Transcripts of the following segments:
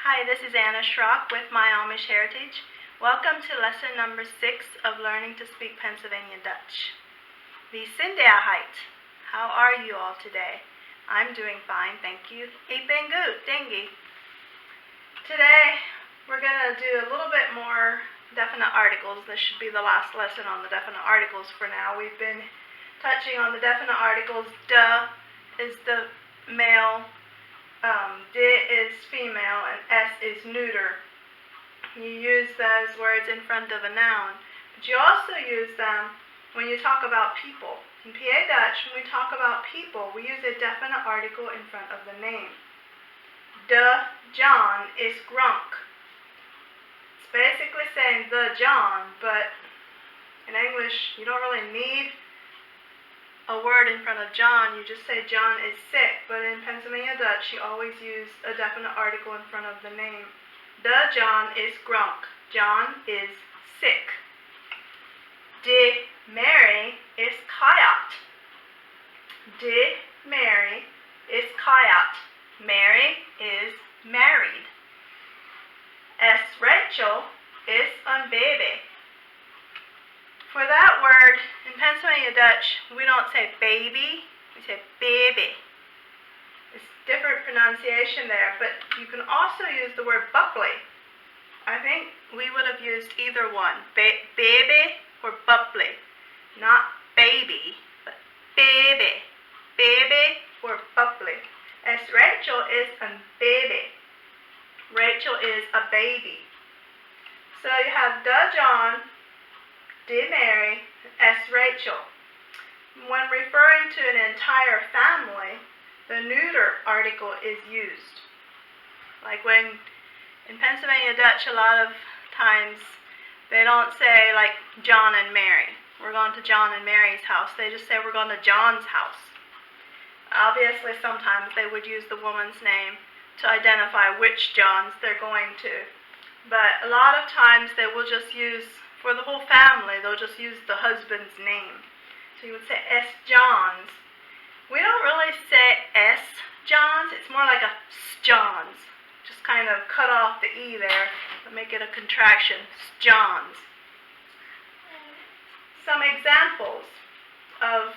Hi, this is Anna Schrock with My Amish Heritage. Welcome to lesson number 6 of Learning to Speak Pennsylvania Dutch. Wie sind ihr heute? How are you all today? I'm doing fine, thank you. Ik ben goed, thank you. Today, we're going to do a little bit more definite articles. This should be the last lesson on the definite articles for now. We've been touching on the definite articles. De is the male, de is female, and s is neuter. You use those words in front of a noun, but you also use them when you talk about people. In PA Dutch, when we talk about people, we use a definite article in front of the name. De John is Gronk. It's basically saying the John, but in English, you don't really need a word in front of John. You just say John is sick, but in Pennsylvania Dutch, you always use a definite article in front of the name. De John is Gronk. John is sick. De Mary is Kayat. De Mary is Kayat. Mary is married. Es Rachel is een baby. For that word, in Pennsylvania Dutch, we don't say baby, we say baby. It's different pronunciation there, but you can also use the word bubbly. I think we would have used either one, baby or bubbly. Not baby, but baby. Baby or bubbly. As Rachel is a baby. Rachel is a baby. So you have de John, de Mary, as Rachel. When referring to an entire family, the neuter article is used. Like when in Pennsylvania Dutch, a lot of times they don't say like John and Mary. We're going to John and Mary's house. They just say we're going to John's house. Obviously, sometimes they would use the woman's name to identify which Johns they're going to. But a lot of times they will just use, for the whole family, they'll just use the husband's name. So you would say S. Johns. We don't really say S. Johns. It's more like a S. Johns. Just kind of cut off the E there and make it a contraction. S. Johns. Some examples of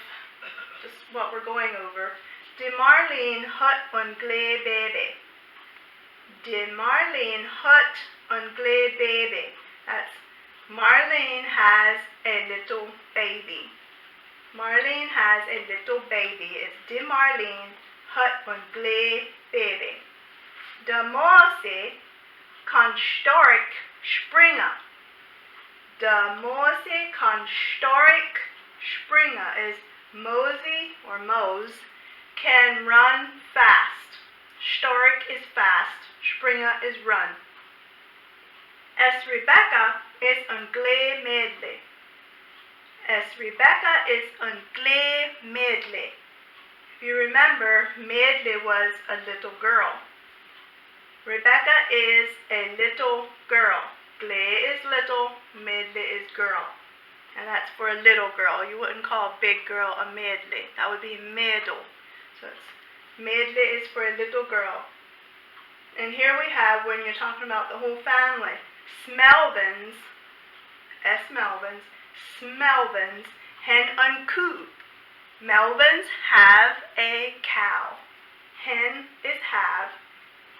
just what we're going over. De Marleen had een klein baby. De Marleen had een klein baby. That's Marlene has a little baby. Marlene has a little baby. It's de Marleen had een klein baby. De Moose kan sterk springen. De Moose kan sterk springen is Mosey or Mose can run fast. Sterk is fast. Springen is run. As Rebecca is een klein meisje. As Rebecca is een klein meisje. If you remember, meisje was a little girl. Rebecca is a little girl. Klein is little, meisje is girl. And that's for a little girl. You wouldn't call a big girl a meisje. That would be middle. So meisje is for a little girl. And here we have, when you're talking about the whole family, Smelvins, S. Melvins, Smelvins, hen een koe. Melvins have a cow. Hen is have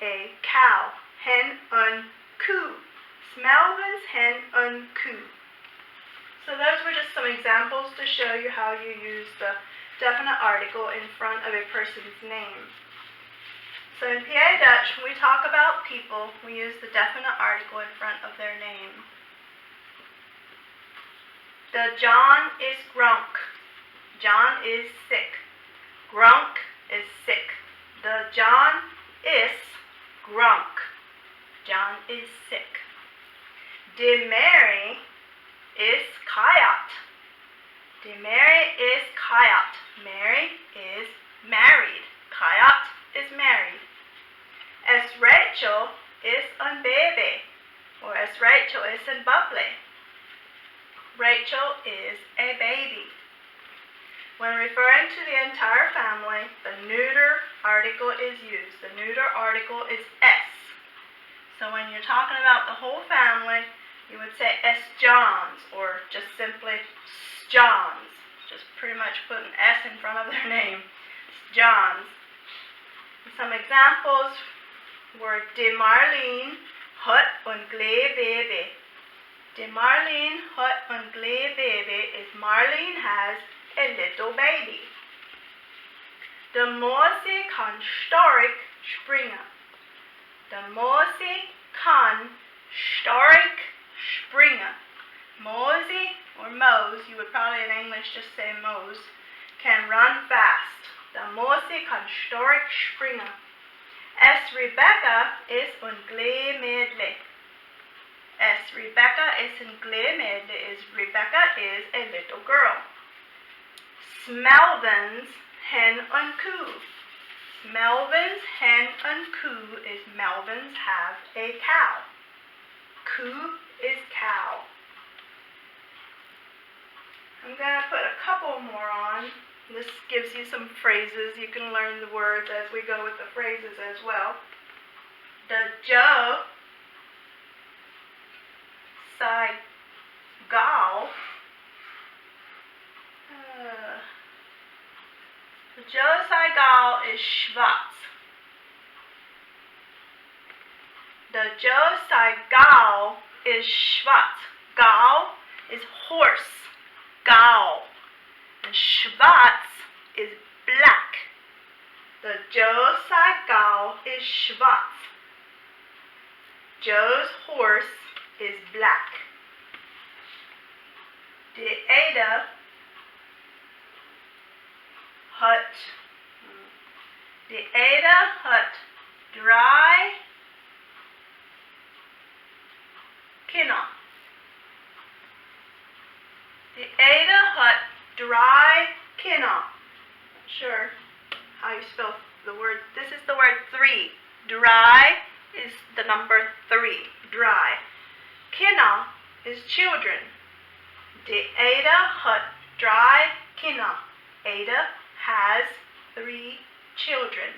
a cow. Hen een koe. Smelvins hen een koe. So those were just some examples to show you how you use the definite article in front of a person's name. So in PA Dutch, when we talk about people, we use the definite article in front of their name. The John is Gronk. John is sick. Gronk is sick. The John is Gronk. John is sick. De Mary is Kayat. De Mary is Kayat. Mary is married. Kayat is married. As Rachel is een baby, or as Rachel is een bubbly. Rachel is a baby. When referring to the entire family, the neuter article is used. The neuter article is S. So when you're talking about the whole family, you would say S. Johns, or just simply Johns. Just pretty much put an S in front of their name. Johns. Some examples were De Marleen hat een klein baby. De Marleen hat een klein baby is Marleen has a little baby. De Mosie kan sterk springen. De Mosie kan sterk springen. Mosey, or Mose, you would probably in English just say Mose, can run fast. De Mosie kan sterk springen. As Rebecca is een klein meisje. As Rebecca is een klein meisje is Rebecca is a little girl. Melvins hen een koe. Melvins hen een koe is Melvins have a cow. Koe is cow. I'm going to put a couple more on. This gives you some phrases. You can learn the words as we go with the phrases as well. De jo sai gal. De jo sai gal is schwarz. De jo sai gal is schwarz. Gal is horse. Gal. And schwarz is black. The Joe sai gal is schwarz. Joe's horse is black. De Ada hat. De Ada hat dry kinder. De Ada hat dry kinder. Not sure how you spell the word. This is the word 3. Dry is the number 3. Dry. Kinder is children. De Ada hat dry kinder. Ada has 3 children.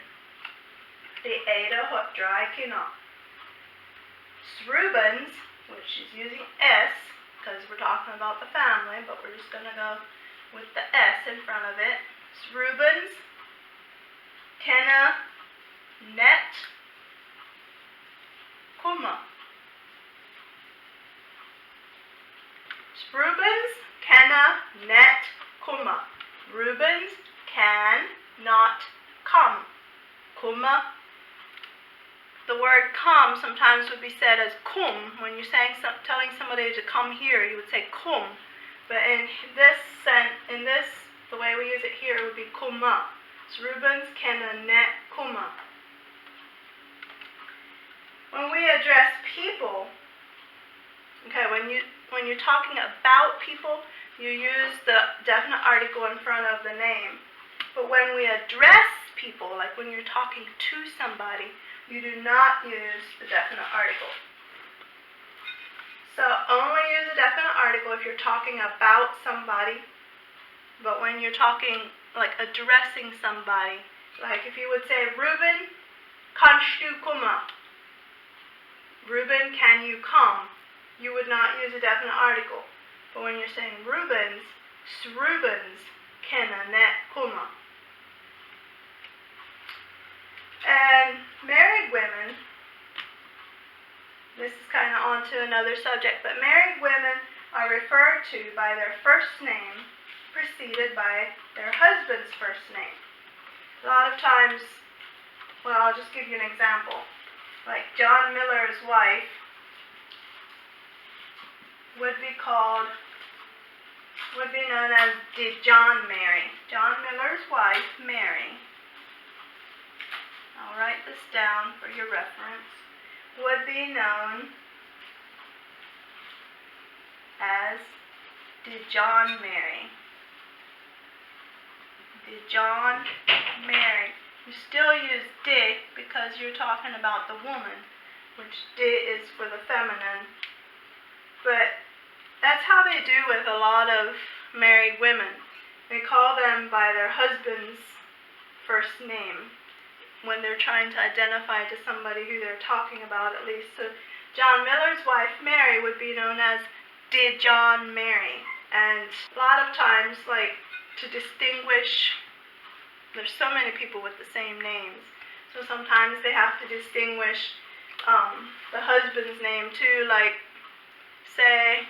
De Ada hat dry kinder. Rubens, which is using S, because we're talking about the family, but we're just going to go with the S in front of it. Rubens kenne net komma. Rubens kenne net komma. Rubens can not come. Komma. The word come sometimes would be said as kom. When you're telling somebody to come here, you would say kom. But in this, the way we use it here, it would be komma. So Rubens kenne net komma. When we address people, okay, when you're talking about people, you use the definite article in front of the name. But when we address people, like when you're talking to somebody, you do not use the definite article. So only use a definite article if you're talking about somebody. But when you're talking, like addressing somebody, like if you would say, Ruben, kannst du kommen? Ruben, can you come? You would not use a definite article. But when you're saying Rubens, Rubens kenne net kommen. And married women, this is kind of on to another subject, but married women are referred to by their first name, preceded by their husband's first name. A lot of times, well, I'll just give you an example. Like John Miller's wife would be known as Did John Mary. John Miller's wife, Mary, I'll write this down for your reference, would be known as Did John Mary. Did John Mary. You still use did because you're talking about the woman, which did is for the feminine. But that's how they do with a lot of married women. They call them by their husband's first name. when they're trying to identify to somebody who they're talking about, at least. So John Miller's wife, Mary, would be known as Did John marry? And a lot of times, like, to distinguish, there's so many people with the same names. So sometimes they have to distinguish the husband's name too, like, say,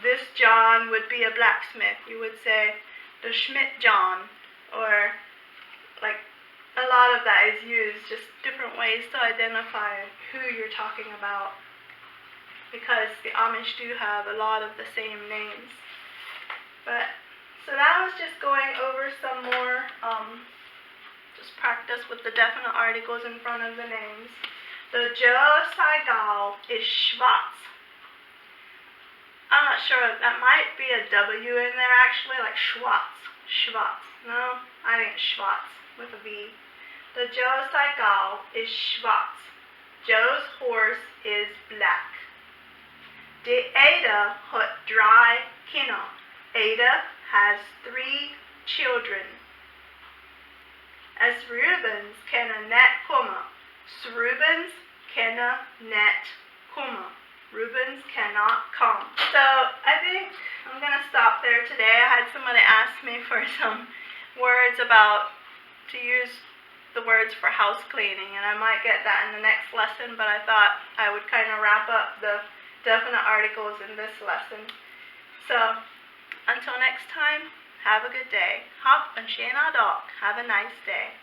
this John would be a blacksmith. You would say, the Schmidt John, or, like, a lot of that is used, just different ways to identify who you're talking about, because the Amish do have a lot of the same names. But, so that was just going over some more, just practice with the definite articles in front of the names. The Josaigal is Schwarz. I'm not sure, that might be a W in there actually, like Schwarz. Schwarz. No, I think Schwarz with a V. The Josaigal is Schwarz. Joe's horse is black. De Ada hat drei Kinder. Ada has 3 children. Es Rubens kenna net komma. Rubens kenna net komma. Rubens cannot come. So I think I'm going to stop there today. I had somebody ask me for some words about to use the words for house cleaning, and I might get that in the next lesson, but I thought I would kind of wrap up the definite articles in this lesson. So until next time, have a good day. Hop and Shane Dog. Have a nice day.